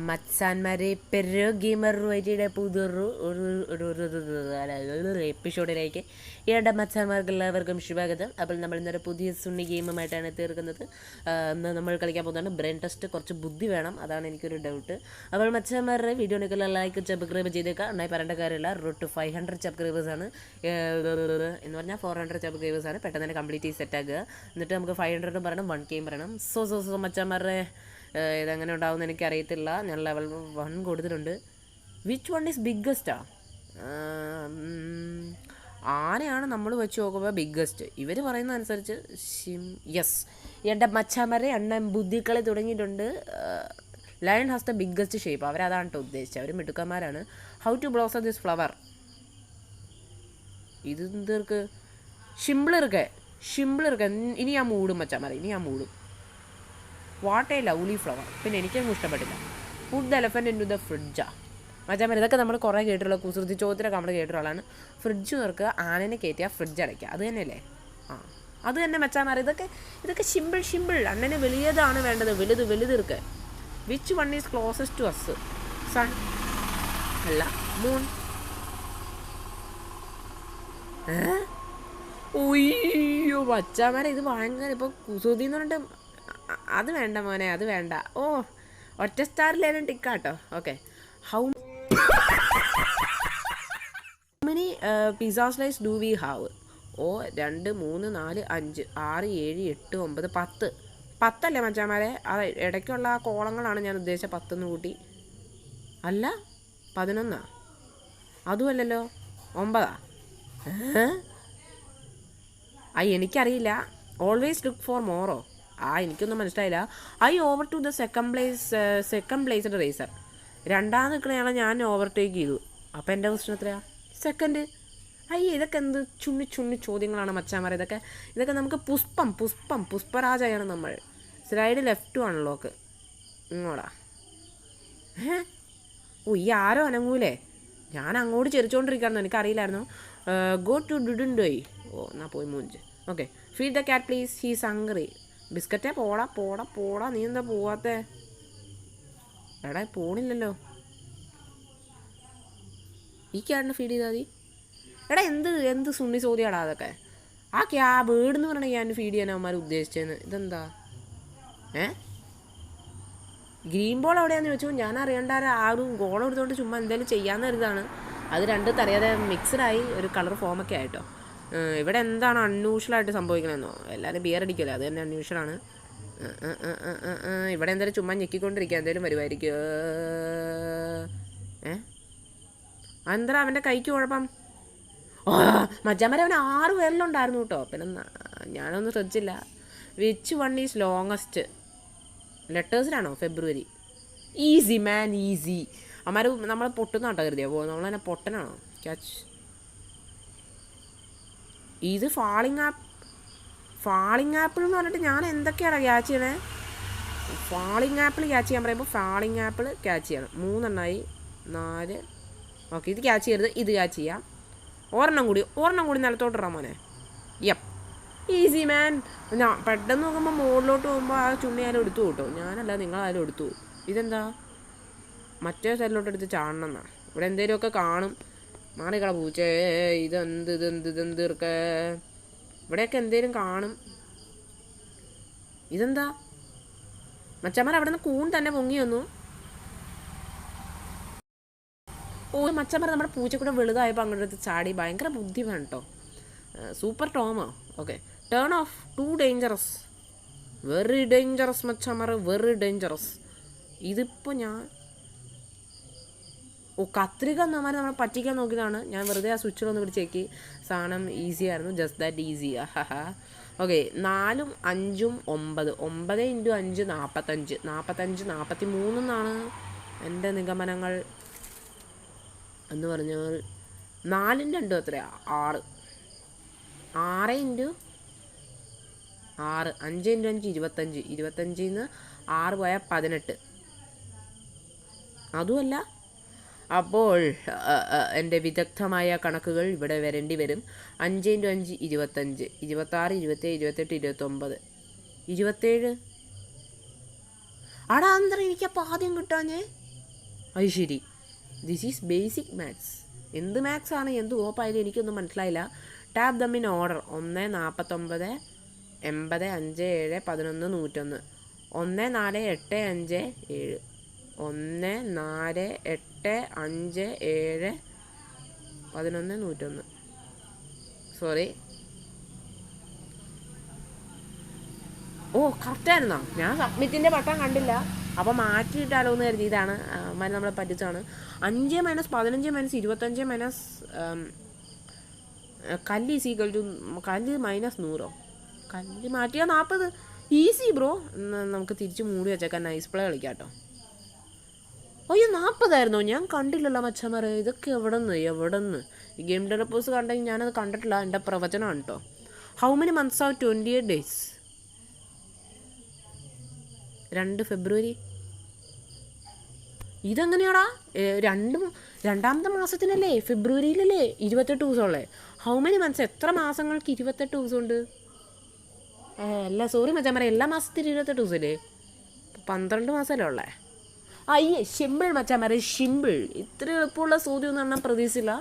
മച്ചാന്മാരെ പെരു gamer വൈറ്റിയുടെ പുതിയൊരു എപ്പിസോഡിലേക്ക് ഏണ്ട മച്ചാന്മാർക്ക് എല്ലാവർക്കും സ്വാഗതം. അപ്പോൾ നമ്മൾ ഇന്നൊരു പുതിയ സുണ്ണി ഗെയിമുമായിട്ടാണ് തീർക്കുന്നത്. ഇന്ന് നമ്മൾ കളിക്കാൻ പോകുന്നതാണ് ബ്രെയിൻ ടെസ്റ്റ്. കുറച്ച് ബുദ്ധി വേണം, അതാണ് എനിക്കൊരു ഡൗട്ട്. അപ്പോൾ മച്ചാന്മാരുടെ വീഡിയോനെല്ലാം ലൈക്ക് സബ്സ്ക്രൈബ് ചെയ്തേക്കാം. ഉണ്ടായി പറയേണ്ട കാര്യമില്ല. റോഡ് ടു 500 സബ്സ്ക്രൈബേഴ്സാണ് എന്ന് പറഞ്ഞാൽ 400 സബ്സ്ക്രൈബേഴ്സാണ്. പെട്ടെന്ന് തന്നെ കംപ്ലീറ്റ് ചെയ്ത് സെറ്റാക്കുക. എന്നിട്ട് നമുക്ക് 500 പറയണം, 1K പറയണം. സോ മച്ചാന്മാരുടെ ഇതെങ്ങനെ ഉണ്ടാവുമെന്ന് എനിക്കറിയത്തില്ല. ഞാൻ ലെവൽ 1 കൊടുത്തിട്ടുണ്ട്. വിച്ച് വൺ ഈസ് ബിഗ്ഗസ്റ്റാ? ആനയാണ് നമ്മൾ വെച്ച് നോക്കുമ്പോൾ ബിഗ്ഗസ്റ്റ്. ഇവർ പറയുന്ന അനുസരിച്ച് യെസ്, എൻ്റെ മച്ചാന്മാരെ എണ്ണ ബുദ്ധിക്കളി തുടങ്ങിയിട്ടുണ്ട്. Lion has the biggest shape. അവരതാണ് കേട്ടോ ഉദ്ദേശിച്ചത്. അവർ മിടുക്കന്മാരാണ്. How to blossom this flower? ഇത് എന്തീർക്ക് ഷിമ്പിളിർക്ക്. ഇനി ഞാൻ മൂടും മച്ചാന്മാരെ, ഇനി ഞാൻ മൂടും. What a lovely flower. പിന്നെ എനിക്കൊന്നും ഇഷ്ടപ്പെട്ടില്ല. Put the elephant into the ഫ്രിഡ്ജാ. മച്ചാന്മാർ ഇതൊക്കെ നമ്മൾ കുറേ കേട്ടിട്ടുള്ള കുസൃതി ചോദ്യത്തിലൊക്കെ നമ്മൾ കേട്ടിട്ടുള്ളതാണ്. ഫ്രിഡ്ജ് തുറക്കുക, ആനനെ കയറ്റുക, ഫ്രിഡ്ജ് അടയ്ക്കുക. അത് തന്നെയല്ലേ? അത് തന്നെ മച്ചാന്മാർ. ഇതൊക്കെ സിമ്പിൾ. അണ്ണന് വലിയതാണ് വേണ്ടത്. വലുതിർക്ക്. Which one is closest to us? Sun അല്ല, മൂൺ. ഒയ്യോ മച്ചാന്മാരെ, ഇത് ഭയങ്കര ഇപ്പോൾ കുസൃതി എന്ന് പറഞ്ഞിട്ട് അത് വേണ്ട മോനെ, അത് വേണ്ട. ഓ, ഒറ്റ സ്റ്റാറിലേനും ടിക്കാട്ടോ. Okay, how many pizza slice do we have? 2 3 4 5 6 7 8 9 10. 10 അല്ലേ മച്ചാന്മാരെ? അത് ഇടയ്ക്കുള്ള ആ കോളങ്ങളാണ് ഞാൻ ഉദ്ദേശിച്ച 10 കൂട്ടി. അല്ല, 11. അതുമല്ലല്ലോ, 9. എനിക്കറിയില്ല. ഓൾവേസ് ലുക്ക് ഫോർ മോറോ? എനിക്കൊന്നും മനസ്സിലായില്ല. I over to the second placed racer. രണ്ടാമത് നിൽക്കണയാളെ ഞാൻ ഓവർടേക്ക് ചെയ്തു. അപ്പോൾ എൻ്റെ ക്വസ്റ്റൻ എത്രയാണ്? സെക്കൻഡ്. ഇതൊക്കെ എന്ത് ചുണ്ണി ചോദ്യങ്ങളാണ് മച്ചാന്മാരെ. ഇതൊക്കെ നമുക്ക് പുഷ്പരാജയാണ് നമ്മൾ. Slide left unlock. ഇങ്ങോടാ. ആരോ അനങ്ങൂലേ? ഞാൻ അങ്ങോട്ട് ചെറിച്ചോണ്ടിരിക്കുകയായിരുന്നു, എനിക്കറിയില്ലായിരുന്നു. ഗോ ടു ഡുഡുണ്ടോയി. എന്നാ പോയി മൂഞ്ച്. Okay, feed the cat please, he's hungry. ബിസ്ക്കറ്റേ പോടാ. നീ എന്താ പോവാത്തേ? എടാ പോണില്ലല്ലോ. ഈ ക്യാറ്റിന് ഫീഡ് ചെയ്താൽ മതി. എടാ എന്ത് സുണ്ണി ചോദ്യമാടാ അതൊക്കെ. വീടെന്ന് പറഞ്ഞാൽ ഞാൻ ഫീഡ് ചെയ്യാൻ അവന്മാർ ഉദ്ദേശിച്ചതെന്ന്. ഇതെന്താ? ഗ്രീൻ ബോൾ എവിടെയാണെന്ന് ചോദിച്ചു. ഞാൻ അറിയേണ്ട ഒരു ഗോളം എടുത്തുകൊണ്ട് ചുമ്മാ എന്തെങ്കിലും ചെയ്യാമെന്ന് കരുതാണ്. അത് രണ്ടും അറിയാതെ മിക്സഡായി ഒരു കളർ ഫോമൊക്കെ ആയിട്ടോ. ഇവിടെ എന്താണ് അൺയൂഷ്വലായിട്ട് സംഭവിക്കണമെന്നോ? എല്ലാവരും ബിയർ അടിക്കുമല്ലോ, അത് തന്നെ അൺയൂഷ്വലാണ്. ഇവിടെ എന്തായാലും ചുമ്മാ ഞെക്കിക്കൊണ്ടിരിക്കുക, എന്തായാലും വരുമായിരിക്കും. എന്താ അവൻ്റെ കൈക്ക് കുഴപ്പം? മച്ചാന്മാരെ, അവന് 6 പേരിലുണ്ടായിരുന്നു കേട്ടോ. പിന്നെ ഞാനൊന്നും ശ്രദ്ധിച്ചില്ല. Which one is longest? ലെറ്റേഴ്സിലാണോ? ഫെബ്രുവരി. Easy man, easy. അമ്മാർ നമ്മൾ പൊട്ടുന്നാട്ടോ കരുതിയോ? നമ്മളതിനെ പൊട്ടനാണോ? ക്യാച്ച്. ഇത് ഫാളിങ് ആപ്പിൾ എന്ന് പറഞ്ഞിട്ട് ഞാൻ എന്തൊക്കെയാണ് ക്യാച്ച് ചെയ്യണേ? ഫാളിങ് ആപ്പിൾ ക്യാച്ച് ചെയ്യാൻ പറയുമ്പോൾ ഫാളിങ് ആപ്പിൾ ക്യാച്ച് ചെയ്യണം. 3 എണ്ണമായി. 4. ഓക്കെ, ഇത് ക്യാച്ച് ചെയ്യരുത്, ഇത് ക്യാച്ച് ചെയ്യാം. ഒരെണ്ണം കൂടി നിലത്തോട്ടിടാം മോനെ. Easy man. ഞാൻ പെട്ടെന്ന് നോക്കുമ്പോൾ മുകളിലോട്ട് പോകുമ്പോൾ ആ ചുണ്ണി ആരും എടുത്തു കേട്ടോ. ഞാനല്ല, നിങ്ങളാരും എടുത്തു. ഇതെന്താ? മറ്റേ സൈഡിലോട്ട് എടുത്ത് ചാടണം എന്നാ. ഇവിടെ എന്തെങ്കിലുമൊക്കെ കാണും. മാറിക്കള പൂച്ചേ. ഇതെന്തിർക്ക്? ഇവിടെയൊക്കെ എന്തേലും കാണും. ഇതെന്താ? മച്ചാന്മാർ അവിടെ നിന്ന് കൂൺ തന്നെ പൊങ്ങി വന്നു. മച്ചാന്മാർ നമ്മുടെ പൂച്ചക്കൂടെ വലുതായപ്പോൾ അങ്ങോട്ട് ചാടി. ഭയങ്കര ബുദ്ധി വേണം കേട്ടോ. സൂപ്പർ ടോമോ. Okay, turn off. Too dangerous. Very dangerous മച്ചാന്മാർ, വെറി ഡേഞ്ചറസ്. ഇതിപ്പോൾ ഞാൻ കത്രിക എന്നമാർ നമ്മളെ പറ്റിക്കാൻ നോക്കിയതാണ്. ഞാൻ വെറുതെ ആ സ്വിച്ചിലൊന്ന് ഇവിടെ ചെക്ക്. സാധനം ഈസി ആയിരുന്നു, ജസ്റ്റ് ദാറ്റ് ഈസി. ഓക്കെ, 4 5 9. 9 × 5 45. 45 43 എന്നാണ് എൻ്റെ നിഗമനങ്ങൾ. എന്ന് പറഞ്ഞാൽ 4 × 2 എത്രയാണ്? 6. 6 × 6. 5 × 5 25. 25 നിന്ന് 6 പോയാൽ 18. അതുമല്ല. അപ്പോൾ എൻ്റെ വിദഗ്ധമായ കണക്കുകൾ ഇവിടെ വരേണ്ടി വരും. 5 × 5 25. 26 27 28 29 27. അടാ അന്തരം എനിക്കപ്പോൾ ആദ്യം കിട്ടാഞ്ഞേ. അത് ശരി, ദിസ് ഈസ് ബേസിക് മാത്സ്. എന്ത് മാത്സ് ആണ്, എന്ത് ഓപ്പായാലും എനിക്കൊന്നും മനസ്സിലായില്ല. Tap them in order. 1 49 80 5 7 11 101. 1 4 8 5 7. 1 4 8 5 7 11 101. Sorry. ഓ കറക്റ്റായിരുന്നോ? ഞാൻ സബ്മിറ്റിൻ്റെ ബട്ടൺ കണ്ടില്ല, അപ്പോൾ മാറ്റിയിട്ടാലോ എന്ന് കരുതിയതാണ്. നമ്മളെ പറ്റിച്ചാണ്. 5 - 15 - 25 കല്ല് ഈക്വൽ ടു കല്ല് -100. കല്ല് മാറ്റിയാൽ 40. Easy bro. നമുക്ക് തിരിച്ച് മൂടി വെച്ചേക്കാൻ. നൈസ് പ്ലേ കളിക്കാം കേട്ടോ. അയ്യോ 40 ഞാൻ കണ്ടില്ലല്ലോ മച്ചന്മാരെ. ഇതൊക്കെ എവിടെ നിന്ന് ഈ ഗെയിം ഡെവലപ്പേഴ്സ് കണ്ടെങ്കിൽ ഞാനത് കണ്ടിട്ടില്ല. എൻ്റെ പ്രവചനമാണ് കേട്ടോ. ഹൗ മെനി മന്ത്സ് ആവ് 28 days? 2 ഫെബ്രുവരി. ഇതെങ്ങനെയാടാ? രണ്ടാമത്തെ മാസത്തിനല്ലേ, ഫെബ്രുവരിയിലല്ലേ 28 ദിവസമുള്ളേ. How many months? എത്ര മാസങ്ങൾക്ക് 28 ദിവസമുണ്ട്? അല്ല സോറി മച്ചാൻ, എല്ലാ മാസത്തിലും 28 ദിവസമല്ലേ? 12 മാസമല്ലേ ഉള്ളേ? അയ്യേ ഷിമ്പിൾ മച്ചാൻ, ഷിമ്പിൾ. ഇത്ര എളുപ്പമുള്ള ചോദ്യം ഒന്നും പറഞ്ഞാൽ പ്രതീക്ഷിച്ചില്ല.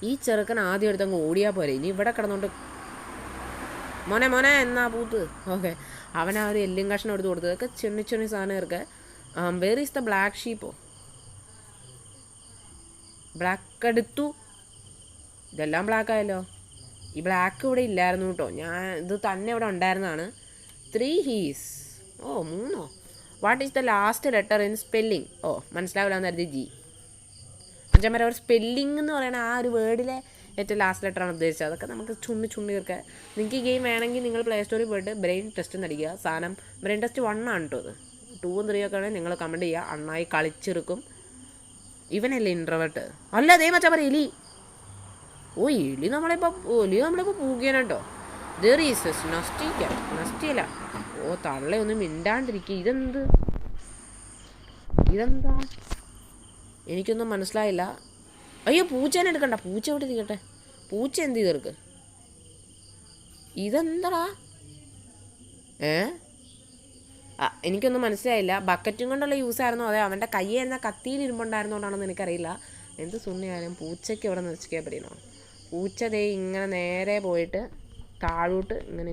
ഈ ചെറുക്കൻ ആദ്യം എടുത്തങ്ങ് ഓടിയാൽ പോരെ. ഇനി ഇവിടെ കിടന്നുകൊണ്ട് മോനെ എന്നാ പൂത്ത്. ഓക്കെ, അവനാ ഒരു എല്ലും കഷ്ണം എടുത്ത് കൊടുത്തത്. ഒക്കെ ചെണ്ണി സാധനം ഇറക്കെ. വേർ ഈസ് ദ ബ്ലാക്ക് ഷീപ്പോ? ബ്ലാക്ക് എടുത്തു. ഇതെല്ലാം ബ്ലാക്ക് ആയല്ലോ. ഈ ബ്ലാക്ക് ഇവിടെ ഇല്ലായിരുന്നു കേട്ടോ. ഇത് തന്നെ ഇവിടെ ഉണ്ടായിരുന്നതാണ്. 3 he's. 3. What is the last letter in spelling? മനസ്സിലാവില്ല എന്ന് കരുതി ജി. അഞ്ചാമര ഒരു സ്പെല്ലിംഗ് എന്ന് പറയുന്ന ആ ഒരു വേർഡിലെ ഏറ്റവും ലാസ്റ്റ് ലെറ്ററാണ് ഉദ്ദേശിച്ചത്. അതൊക്കെ നമുക്ക് ചുണ്ണി തീർക്കുക. നിങ്ങൾക്ക് ഈ ഗെയിം വേണമെങ്കിൽ നിങ്ങൾ പ്ലേ സ്റ്റോറിൽ പോയിട്ട് ബ്രെയിൻ ടെസ്റ്റ് നടിക്കുക. സാധനം ബ്രെയിൻ ടെസ്റ്റ് 1 ആണ് കേട്ടോ. അത് 2 3 ഒക്കെ ആണെങ്കിൽ നിങ്ങൾ കമൻറ്റ് ചെയ്യുക. അണ്ണായി കളിച്ചെടുക്കും. ഇവനല്ലേ ഇൻട്രോവേർട്ട്? അല്ല അതേ മച്ചാ പറ എലി. എലി നമ്മളിപ്പോൾ പൂകിയാനോ. There is നസ്റ്റിയല്ല. തള്ളയൊന്നും മിണ്ടാണ്ടിരിക്കുക. ഇതെന്താ എനിക്കൊന്നും മനസ്സിലായില്ല. അയ്യോ പൂച്ചേനെ എടുക്കണ്ട. പൂച്ച ഇവിടെ ഇരിക്കട്ടെ. പൂച്ച എന്ത് ചെയ്തെടുക്ക്? ഇതെന്താടാ? എനിക്കൊന്നും മനസ്സിലായില്ല. ബക്കറ്റും കൊണ്ടുള്ള യൂസ് ആയിരുന്നോ അതെ അവൻ്റെ കയ്യായിരുന്ന കത്തിയിൽ ഇരുമ്പുണ്ടായിരുന്നോണ്ടാണെന്ന് എനിക്കറിയില്ല. എന്ത് സുണ്ണിയായാലും പൂച്ചയ്ക്ക് ഇവിടെ നിശ്ചയിക്കാൻ പറ്റണോ? പൂച്ച ദേ ഇങ്ങനെ നേരെ പോയിട്ട് താഴോട്ട് ഇങ്ങനെ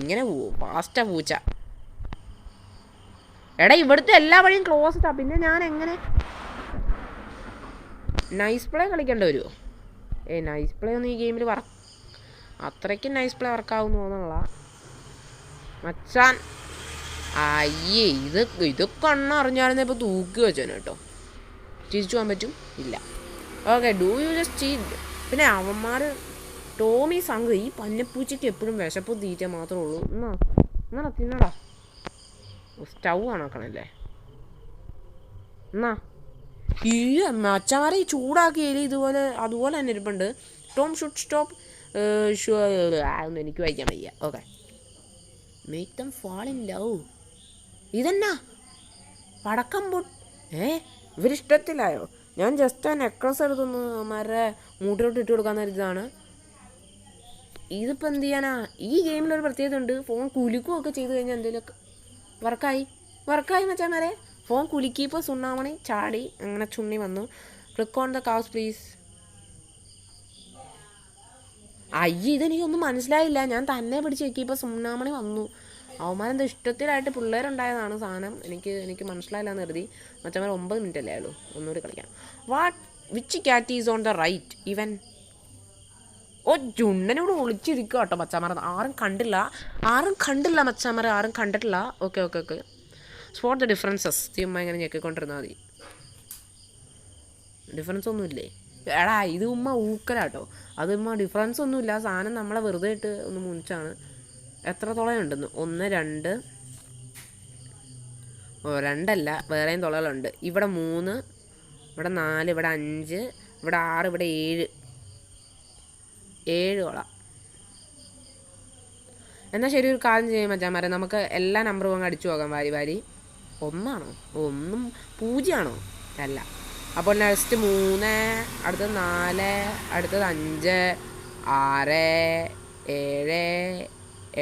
ഇങ്ങനെ പോവും. ഫാസ്റ്റാ പൂച്ച. എടാ ഇവിടുത്തെ എല്ലാ വഴിയും ക്ലോസ്ഡാ. പിന്നെ ഞാൻ എങ്ങനെ നൈസ് പ്ലേ കളിക്കേണ്ടി വരുമോ? നൈസ് പ്ലേ ഒന്നും ഈ ഗെയിമിൽ അത്രയ്ക്കും നൈസ് പ്ലേ വർക്കാവുന്നു തോന്നുന്നുള്ള മച്ചാൻ. അയ്യേ ഇതൊക്കെ അറിഞ്ഞായിരുന്നു ഇപ്പോൾ തൂക്കി വെച്ചേനെ കേട്ടോ. തിരിച്ചു പോകാൻ പറ്റും? ഇല്ല. Okay, do you just cheat. പിന്നെ അവന്മാർ ടോമി സംഘ ഈ പന്നപ്പൂച്ചയ്ക്ക് എപ്പോഴും വിശപ്പ് തീറ്റ മാത്രമേ ഉള്ളൂ. എന്നാ തിന്നടാ. സ്റ്റൗ ആണാക്കണല്ലേ. എന്നാ ഈ മച്ചാമാരെ ഈ ചൂടാക്കിയാൽ അതുപോലെ തന്നെ ഇരിപ്പുണ്ട്. ടോം ഷുഡ് സ്റ്റോപ്പ് ഒന്നും എനിക്ക് വായിക്കാൻ വയ്യ. Okay, make them fall in love. ഇതെന്നാ പടക്കം ഇവരിഷ്ടത്തിലായോ? ഞാൻ ജസ്റ്റ് ആ നെക്ലസ് എടുത്തൊന്ന് അവന്മാരുടെ മൂട്ടിലോട്ട് ഇട്ട് കൊടുക്കാൻ നേരത്താണ്. ഇതിപ്പോൾ എന്ത് ചെയ്യാനാ? ഈ ഗെയിമിലൊരു പ്രത്യേകത ഉണ്ട്. ഫോൺ കുലുക്കുകയൊക്കെ ചെയ്ത് കഴിഞ്ഞാൽ എന്തെങ്കിലുമൊക്കെ വർക്കായി മച്ചാമാരെ. ഫോൺ കുലുക്കിയപ്പോൾ സുണ്ണാമണി ചാടി അങ്ങനെ ചുണ്ണി വന്നു. Click on the cows please. ഇതെനിക്കൊന്നും മനസ്സിലായില്ല. ഞാൻ തന്നെ പിടിച്ച് വെക്കിയപ്പോൾ സുണ്ണാമണി വന്നു. അവന്മാരെന്താ ഇഷ്ടത്തിലായിട്ട് പിള്ളേരുണ്ടായതാണ് സാധനം. എനിക്ക് മനസ്സിലായില്ല എന്ന് കരുതി. മച്ചന്മാർ 9 മിനിറ്റ് അല്ലേ ആയുള്ളൂ. ഒന്നുകൂടി കളിക്കാം. Which cat is on the right? ഇവൻ ജുണ്ണനോട് ഒളിച്ചിരിക്കുക കേട്ടോ മച്ചാമാർ. ആരും കണ്ടില്ല മച്ചാമാർ. ആരും കണ്ടിട്ടില്ല. ഓക്കെ. Spot the differences. ചുമ്മാ ഇങ്ങനെ ഞെക്കിക്കൊണ്ടിരുന്നാൽ മതി. ഡിഫറൻസ് ഒന്നുമില്ലേ? എടാ ഇത് ഊക്കലാട്ടോ. അത് ഡിഫറൻസ് ഒന്നുമില്ല. സാധനം നമ്മളെ വെറുതെ ഇട്ട് ഒന്ന് മുനിച്ചാണ്. എത്ര തുളയുണ്ടെന്ന്? 1 2 2 വേറെയും തുളകളുണ്ട്. ഇവിടെ 3, ഇവിടെ 4, ഇവിടെ 5, ഇവിടെ 6, ഇവിടെ 7 തുള. എന്നാൽ ശരി, ഒരു കാര്യം ചെയ്യാൻ മച്ചാമാരെ. നമുക്ക് എല്ലാ നമ്പറും അങ്ങ് അടിച്ചു പോകാം വാരി. 1 ആണോ? 1 0 ആണോ? അല്ല. അപ്പോൾ നെക്സ്റ്റ് 3, അടുത്തത് 4, അടുത്തത് 5, 6, 7,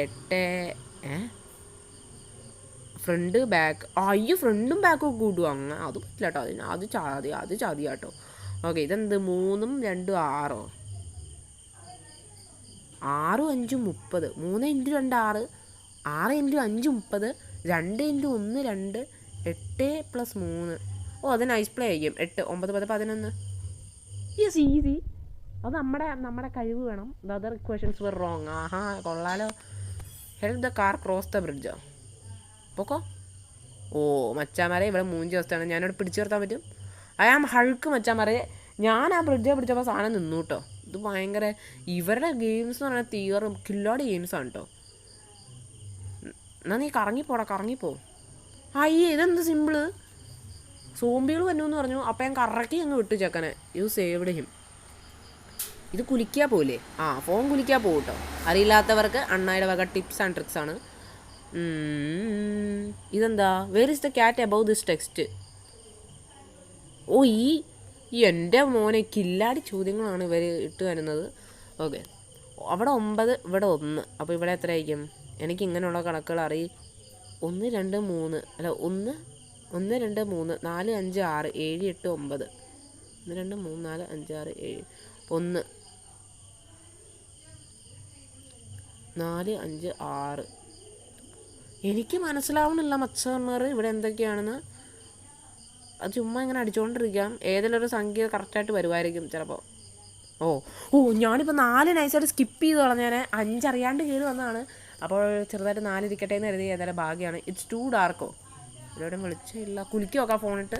8 ഫ്രണ്ട് ബാക്ക്. അയ്യോ ഫ്രണ്ടും ബാക്കും ഒക്കെ കൂട്ടും. അങ്ങനെ അത് പറ്റില്ല കേട്ടോ. അത് ചതി കേട്ടോ. ഓക്കെ ഇതെന്ത് 3 2 6 6 5 30. 3 × 2 6, 6 × 5 30, 2 × 1 2, 8 + 3. ഓ അത് നൈസ് പ്ലേ ആയിരിക്കും. 8 9 10 11. Yes easy. അത് നമ്മുടെ കഴിവ് വേണം. The other equations were wrong. ആഹാ കൊള്ളാലോ. Help the car cross the ബ്രിഡ്ജോ. പോക്കോ. ഓ മച്ചാമാരെ ഇവിടെ 3 ദിവസത്താണ്. ഞാനിവിടെ പിടിച്ചു നിർത്താൻ പറ്റും. ഹൾക്ക് മച്ചാമാരെ. ഞാൻ ആ ബ്രിഡ്ജെ പിടിച്ചപ്പോൾ സാധനം നിന്നു കേട്ടോ. ഇത് ഭയങ്കര ഇവരുടെ ഗെയിംസ് എന്ന് പറഞ്ഞാൽ തീവറും കില്ലാടി ഗെയിംസാണ് കേട്ടോ. എന്നാൽ നീ കറങ്ങിപ്പോ. അയ്യേ ഇതെന്ത് സിമ്പിള്. സോംബികൾ വന്നു പറഞ്ഞു. അപ്പം ഞാൻ കറക്കി അങ്ങ് വിട്ടു ചെക്കനെ. U saved him. ഇത് കുലിക്കാൻ പോലെ. ഫോൺ കുലിക്കാൻ പോകും കേട്ടോ. അറിയില്ലാത്തവർക്ക് അണ്ണായുടെ വക ടിപ്സ് ആൻഡ് ട്രിക്സ് ആണ്. ഇതെന്താ where is the cat above this text. ഓ ഈ എൻ്റെ മോനെ കില്ലാടി ചോദ്യങ്ങളാണ് ഇവർ ഇട്ട് വരുന്നത്. ഓക്കെ അവിടെ 9 ഇവിടെ 1. അപ്പോൾ ഇവിടെ എത്ര ആയിരിക്കും? എനിക്ക് ഇങ്ങനെയുള്ള കണക്കുകൾ അറിയും. 1 2 3 അല്ല 1 1 2 3 4 5 6 7 8 9. 1 2 3 4 5 6 7 1 4 5 6. എനിക്ക് മനസ്സിലാവണില്ല മച്ചന്മാർ ഇവിടെ എന്തൊക്കെയാണെന്ന്. അത് ചുമ്മാ ഇങ്ങനെ അടിച്ചുകൊണ്ടിരിക്കാം. ഏതെങ്കിലും ഒരു സംഖ്യ കറക്റ്റായിട്ട് വരുമായിരിക്കും ചിലപ്പോൾ. ഓ ഞാനിപ്പോൾ 4 നൈസായിട്ട് സ്കിപ്പ് ചെയ്ത് കളഞ്ഞാൽ 5 അറിയാണ്ട് കയറി വന്നതാണ്. അപ്പോൾ ചെറുതായിട്ട് 4 ഇരിക്കട്ടെ എന്ന് കരുതി. ഏതായാലും ഭാഗ്യമാണ്. It's to ഡാർക്കോ. ഇവിടെ വെളിച്ചമില്ല. കുലുക്കി നോക്കാം ഫോണിട്ട്.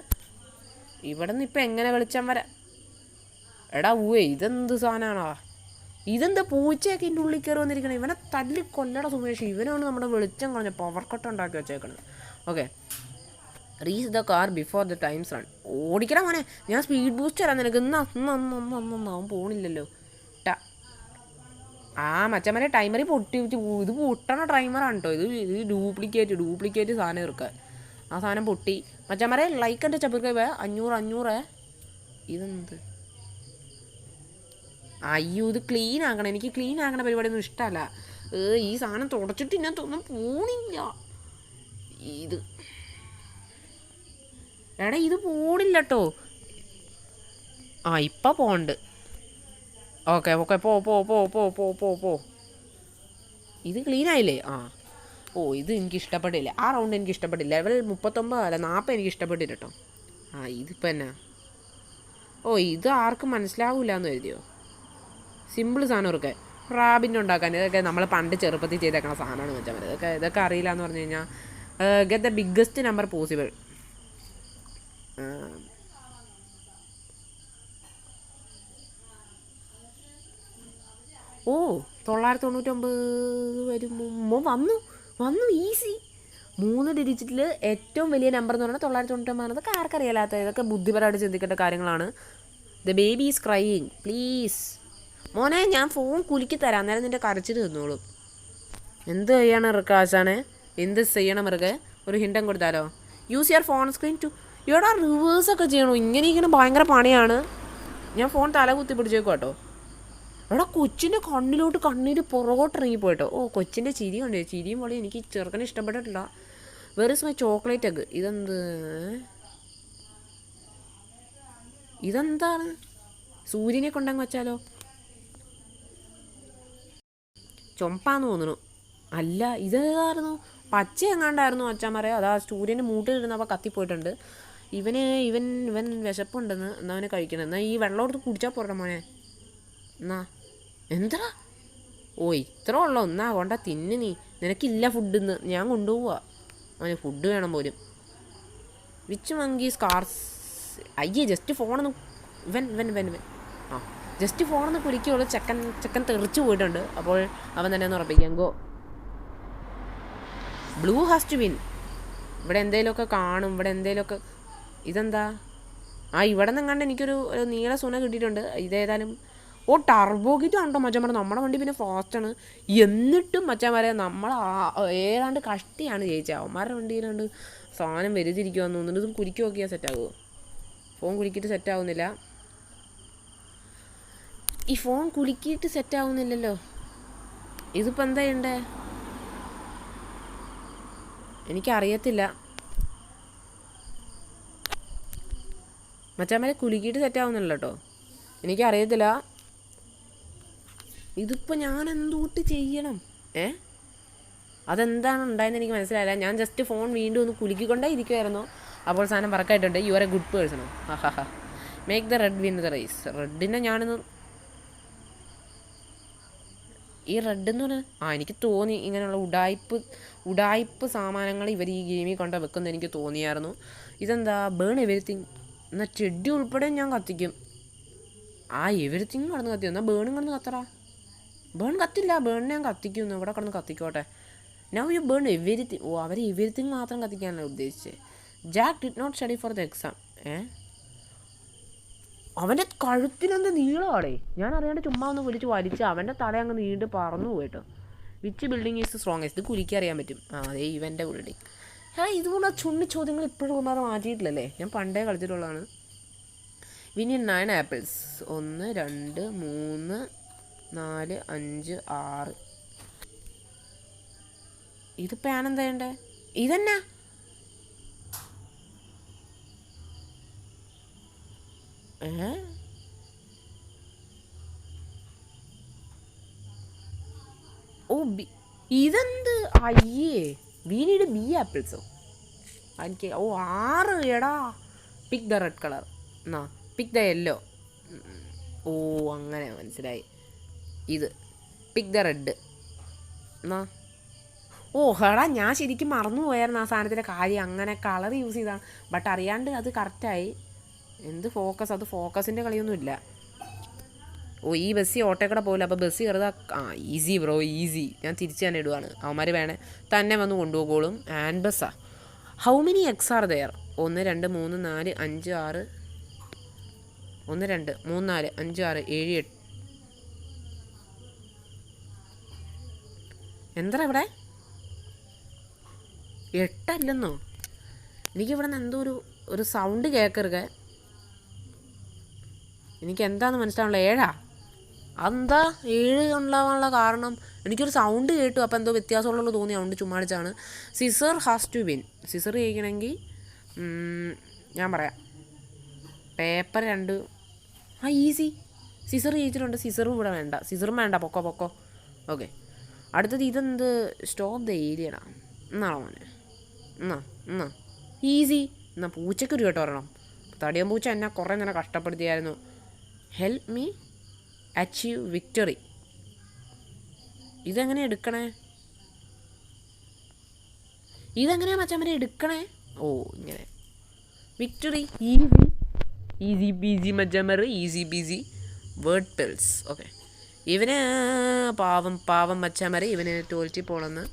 ഇവിടെ നിന്ന് ഇപ്പം എങ്ങനെ വെളിച്ചം വരാം? എടാ ഇതെന്ത് സാധനമാണോ? ഇതെന്താ പൂച്ചയൊക്കെ ഇതിൻ്റെ ഉള്ളിൽ കയറി വന്നിരിക്കണം. ഇവനെ തല്ലി കൊല്ലട സുമേഷ്. ഇവനാണ് നമ്മുടെ വെളിച്ചം കളഞ്ഞ പവർ കട്ട് ഉണ്ടാക്കി വെച്ചേക്കണത്. Okay reach the car before the times run. ഓടിക്കണം മോനെ. ഞാൻ സ്പീഡ് ബൂസ്റ്റ് തരാം നിനക്ക്. അവൻ പോണില്ലല്ലോ. മച്ചമ്മനെ ടൈമറി പൊട്ടി ഇത് പൊട്ടണ ടൈമറാണ് കേട്ടോ. ഇത് ഡ്യൂപ്ലിക്കേറ്റ് സാധനം ഇറക്കുക. ആ സാധനം പൊട്ടി. മച്ചമ്മരെ ലൈക്ക് എൻ്റെ ചപ്പുക 500. ഇതെന്ത്? അയ്യോ ഇത് ക്ലീൻ ആക്കണം. എനിക്ക് ക്ലീൻ ആക്കണ പരിപാടിയൊന്നും ഇഷ്ടമല്ല. ഈ സാധനം തുടച്ചിട്ട് ഇതിനകത്തൊന്നും പോണില്ല. ഇത് എടാ ഇത് പോണില്ല കേട്ടോ. ഇപ്പം പോണ്ട്. ഓക്കെ പോ. ഇത് ക്ലീൻ ആയില്ലേ? ഇത് എനിക്ക് ഇഷ്ടപ്പെട്ടില്ല. ആ റൗണ്ട് എനിക്ക് ഇഷ്ടപ്പെട്ടില്ല. ലെവൽ 39 അല്ല 40 എനിക്ക് ഇഷ്ടപ്പെട്ടില്ല കേട്ടോ. ഇതിപ്പോൾ എന്നാ? ഇത് ആർക്കും മനസ്സിലാവില്ല എന്ന് കരുതിയോ? സിമ്പിൾ സാധനം ഒക്കെ റാബിൻ്റെ ഉണ്ടാക്കാൻ. ഇതൊക്കെ നമ്മൾ പണ്ട് ചെറുപ്പത്തിൽ ചെയ്തേക്കണ സാധനമാണ് വെച്ചാൽ മതി. ഇതൊക്കെ അറിയില്ല എന്ന് പറഞ്ഞു കഴിഞ്ഞാൽ get the biggest number possible. 999 വരുമ്പോൾ വന്നു ഈസി. 3 ഡിജിറ്റിൽ ഏറ്റവും വലിയ നമ്പർ എന്ന് പറഞ്ഞാൽ 999. ഇതൊക്കെ ആർക്കറിയാത്ത. ഇതൊക്കെ ബുദ്ധിപരമായിട്ട് ചിന്തിക്കേണ്ട കാര്യങ്ങളാണ്. The baby is crying please. മോനെ ഞാൻ ഫോൺ കുലുക്കി തരാം. അന്നേരം നിൻ്റെ കരച്ചിൽ തിന്നോളും. എന്ത് ചെയ്യണം ഇറക്കാശാനെ? എന്ത് ചെയ്യണം ഇറക്കെ? ഒരു ഹിൻഡം കൊടുത്താലോ? Use your phone screen too. ഇവിടെ റിവേഴ്സൊക്കെ ചെയ്യണോ? ഇങ്ങനെ ഭയങ്കര പണിയാണ്. ഞാൻ ഫോൺ തല കുത്തി പിടിച്ചേക്കും കേട്ടോ. എടാ കൊച്ചിൻ്റെ കണ്ണിലോട്ട് കണ്ണീര് പുറകോട്ട് ഇറങ്ങിപ്പോയിട്ടോ. കൊച്ചിൻ്റെ ചിരി കണ്ടേ? ചിരിയും പോലെ എനിക്ക് ചെറുക്കനെ ഇഷ്ടപ്പെട്ടിട്ടില്ല. Where is my chocolate egg. ഇതെന്താണ്? സൂര്യനെ കൊണ്ടങ്ങ് വെച്ചാലോ? ചൊമ്പാന്ന് തോന്നുന്നു. അല്ല ഇതേതായിരുന്നു? പച്ച എങ്ങാണ്ടായിരുന്നു അച്ഛന്മാരെ. അതാ സൂര്യൻ്റെ മൂട്ടിലിരുന്നപ്പോൾ കത്തിപ്പോയിട്ടുണ്ട്. ഇവൻ വിശപ്പുണ്ടെന്ന്. എന്നാ അവനെ കഴിക്കണം. എന്നാൽ ഈ വെള്ളം എടുത്ത് കുടിച്ചാൽ പോരട്ടെ മോനെ. എന്നാ എന്താ? ഇത്ര ഉള്ളോ? എന്നാ കൊണ്ട തിന്ന് നീ. നിനക്കില്ല ഫുഡ് ഇന്ന്. ഞാൻ കൊണ്ടുപോവാ. അവന് ഫുഡ് വേണം പോലും. Which monkeys cars. അയ്യേ ജസ്റ്റ് ഫോണൊന്ന് ഇവൻ ജസ്റ്റ് ഫോണൊന്ന് കുലിക്കുള്ളൂ. ചെക്കൻ തെറിച്ച് പോയിട്ടുണ്ട്. അപ്പോൾ അവൻ തന്നെ ഒന്ന് ഉറപ്പിക്കാം. Go. Blue has to win. ഇവിടെ എന്തെങ്കിലുമൊക്കെ കാണും. ഇവിടെ എന്തെങ്കിലുമൊക്കെ. ഇതെന്താ? ഇവിടെ നിന്ന് കണ്ട് എനിക്കൊരു നീല സുന കിട്ടിയിട്ടുണ്ട്. ഇതേതായാലും ടർബോ കിറ്റ് ആണോ മച്ചാന്മാരെ? നമ്മുടെ വണ്ടി പിന്നെ ഫാസ്റ്റാണ്. എന്നിട്ടും മച്ചാന്മാരെ നമ്മൾ ഏതാണ്ട് കഷ്ടിയാണ് ജയിച്ചത്. അവന്മാരുടെ വണ്ടിയിലാണ്ട് സാധനം വരുതിരിക്കുവാന്ന് തോന്നുന്നുണ്ട്. ഇതും കുലുക്കി നോക്കിയാൽ സെറ്റാകുമോ? ഫോൺ കുലുക്കിയിട്ട് സെറ്റാവുന്നില്ല. ഈ ഫോൺ കുലുക്കിയിട്ട് സെറ്റാവുന്നില്ലല്ലോ. ഇതിപ്പോൾ എന്താ ചെയ്യണ്ടേ? എനിക്കറിയത്തില്ല മച്ചാന്മാരെ, കുലുക്കിയിട്ട് സെറ്റാവുന്നില്ല കേട്ടോ. എനിക്കറിയത്തില്ല ഇതിപ്പോൾ ഞാൻ എന്തുകൊണ്ട് ചെയ്യണം. അതെന്താണ് ഉണ്ടായെന്ന് എനിക്ക് മനസ്സിലായില്ല. ഞാൻ ജസ്റ്റ് ഫോൺ വീണ്ടും ഒന്ന് കുലുക്കിക്കൊണ്ടേ ഇരിക്കുമായിരുന്നു. അപ്പോൾ സാധനം വർക്കായിട്ടുണ്ട്. യു ആർ എ ഗുഡ് പേഴ്സണോ. ഹാ make the red win the race. റെഡിനെ ഞാനൊന്ന് ഈ റെഡ് എന്ന് പറഞ്ഞാൽ എനിക്ക് തോന്നി ഇങ്ങനെയുള്ള ഉടായ്പ് സാമാനങ്ങൾ ഇവർ ഈ ഗെയിമിൽ കൊണ്ട് വെക്കുമെന്ന് എനിക്ക് തോന്നിയായിരുന്നു. ഇതെന്താ ബേൺ എവരിത്തിങ്. എന്നാൽ ചെടി ഉൾപ്പെടെ ഞാൻ കത്തിക്കും. എവരിത്തിങ് കടന്ന് കത്തിക്കും. എന്നാൽ ബേണും കടന്ന് കത്തറ. ബേൺ കത്തില്ല, ബേണിനെ ഞാൻ കത്തിക്കുന്നു. ഇവിടെ കടന്ന് കത്തിക്കോട്ടെ. Now you burn everything. അവർ എവരിത്തിങ് മാത്രം കത്തിക്കാനാണ് ഉദ്ദേശിച്ചത്. Jack did not study for the exam. അവൻ്റെ കഴുത്തിനെന്ത് നീളമാടേ. ഞാൻ അറിയാണ്ട് ചുമ്മാ ഒന്ന് വിളിച്ച് വലിച്ച് അവൻ്റെ തല അങ്ങ് നീണ്ട് പറന്നു പോയിട്ടോ. Which building is strongest. ഇത് കുലിക്കാൻ അറിയാൻ പറ്റും. അതേ ഇവൻ്റെ ബിൽഡിംഗ്. ഇതുപോലെ ചുണ്ണി ചോദ്യങ്ങൾ ഇപ്പോഴും ഒന്നാറ് മാറ്റിയിട്ടില്ലല്ലേ. ഞാൻ പണ്ടേ കളിച്ചിട്ടുള്ളതാണ്. വിനി 9 ആപ്പിൾസ്. 1 2 3 4 5 6. ഇതിപ്പോൾ ഞാനെന്താ ചെയ്യണ്ടേ? ഇതെന്നാ ഇതെന്ത് വീനീട് ബി ആപ്പിൾസോ. എനിക്ക് 6 എടാ. Pick the red colour. എന്നാ പിക്ക് ദ യെല്ലോ. അങ്ങനെ മനസ്സിലായി. ഇത് പിക്ക് ദ റെഡ്. എന്നാ എടാ ഞാൻ ശരിക്കും മറന്നു പോയായിരുന്നു ആ സാധനത്തിൻ്റെ കാര്യം. അങ്ങനെ കളർ യൂസ് ചെയ്താണ്. ബട്ട് അറിയാണ്ട് അത് കറക്റ്റായി. എന്ത് ഫോക്കസ്, അത് ഫോക്കസിൻ്റെ കളിയൊന്നുമില്ല. ഈ ബസ്സി ഓട്ടോക്കടെ പോകില്ല. അപ്പോൾ ബസ്സി കയറുക. Easy bro, easy. ഞാൻ തിരിച്ച് തന്നെ ഇടുവാണ്. അവന്മാർ വേണേ തന്നെ വന്ന് കൊണ്ടുപോകോളും. ആൻഡ് ബസ്സാ. How many X are there? 1 2 3 4 5 6. 1 2 3 4 5 6 7 8. എന്താ ഇവിടെ 8 അല്ലെന്നോ? എനിക്കിവിടെ നിന്ന് എന്തോ ഒരു സൗണ്ട് കേൾക്കരുത്. എനിക്ക് എന്താണെന്ന് മനസ്സിലാവണല്ലോ. 7 അതെന്താ 7 ഉണ്ടാവാനുള്ള കാരണം? എനിക്കൊരു സൗണ്ട് കേട്ടു. അപ്പോൾ എന്തോ വ്യത്യാസമുള്ളൂ തോന്നി. അതുകൊണ്ട് ചുമ്മാടിച്ചാണ്. Scissor has to win. Scissor ജയിക്കണമെങ്കിൽ ഞാൻ പറയാം. പേപ്പർ 2. ഈസി. സിസർ ജയിച്ചിട്ടുണ്ട്. സിസറും ഇവിടെ വേണ്ട. സിസറും വേണ്ട. പൊക്കോ. ഓക്കെ. അടുത്തത് ഇതെന്ത്? സ്റ്റോപ്പ് ദ ഏരിയടാ. എന്നാണോ മോനെ? എന്നാ ഈസി. എന്നാൽ പൂച്ചയ്ക്കൊരു കേട്ടോ പറയണം. തടിയൻ പൂച്ച എന്നെ കുറേ നേരം കഷ്ടപ്പെടുത്തിയായിരുന്നു. Help me achieve victory. ഇതെങ്ങനെ എടുക്കണേ? ഇതെങ്ങനെയാ മച്ചാൻ എടുക്കണേ? ഇങ്ങനെ വിക്ടറി. ഈസി ബീസി മച്ചാൻ. ഈസി ബീസി വേർഡ് പെൽസ്. ഓക്കെ. ഇവന് പാവം മച്ചാൻ. ഇവന് ടോയ്ലറ്റിൽ പോകണമെന്ന്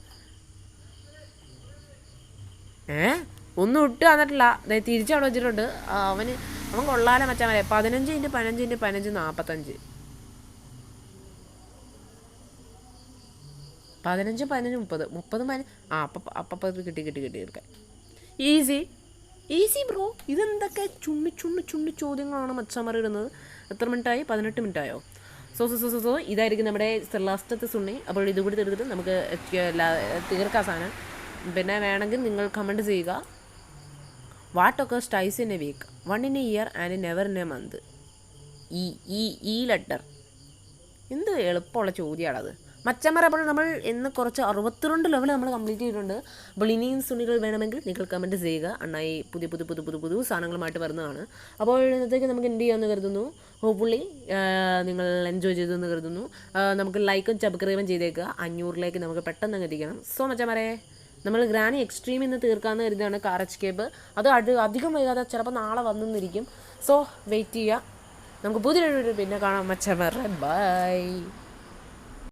ഒന്നും ഇട്ട് വന്നിട്ടില്ല. തിരിച്ചവിടെ വെച്ചിട്ടുണ്ട്. അവൻ കൊള്ളാലെ മച്ചാൻ. 15 × 15 × 15 45. 15 15 30 30 അപ്പം കിട്ടി എടുക്കാൻ. Easy bro. ഇതെന്തൊക്കെ ചുണ്ണി ചോദ്യങ്ങളാണ് മച്ചാൻ ഇടുന്നത്. എത്ര മിനിറ്റായി? 18 മിനിറ്റായോ? സോ ഇതായിരിക്കും നമ്മുടെ ലാസ്റ്റത്തെ സുണ്ണി. അപ്പോൾ ഇതുകൂടി തീർത്തിട്ട് നമുക്ക് തീർക്കാം സാധനം. പിന്നെ വേണമെങ്കിൽ നിങ്ങൾ കമൻറ്റ് ചെയ്യുക. വാട്ട് ഒക്കെ times in a week? 1 in a year and never in a month. ഈ ലെറ്റർ. എന്ത് എളുപ്പമുള്ള ചോദ്യമാണത് മച്ചന്മാർ. അപ്പോൾ നമ്മൾ കുറച്ച് 62 ലെവൽ നമ്മൾ കംപ്ലീറ്റ് ചെയ്തിട്ടുണ്ട്. അപ്പോൾ ഇനിയും സുണികൾ വേണമെങ്കിൽ നിങ്ങൾ കമൻറ്റ് ചെയ്യുക. അണ്ണായി പുതിയ സാധനങ്ങളുമായിട്ട് വരുന്നതാണ്. അപ്പോൾ ഇന്നത്തേക്ക് നമുക്ക് എന്ത് ചെയ്യാമെന്ന് കരുതുന്നു. ഹോപ്പ്ഫുള്ളി നിങ്ങൾ എൻജോയ് ചെയ്തെന്ന് കരുതുന്നു. നമുക്ക് ലൈക്കും സബ്സ്ക്രൈബും ചെയ്തേക്കുക. 500ലേക്ക് നമുക്ക് പെട്ടെന്ന് എത്തിക്കണം. സോ മച്ചന്മാരെ, നമ്മൾ ഗ്രാനി എക്സ്ട്രീം ഇന്ന് തീർക്കാമെന്ന് കരുതിയാണ്. കാർ എസ്കേപ്പ് അത് അധികം വൈകാതെ ചിലപ്പോൾ നാളെ വന്നിരിക്കും. സോ വെയിറ്റ് ചെയ്യുക. നമുക്ക് പുതിയൊരു പിന്നെ കാണാം മച്ചന്മാരെ. ബൈ.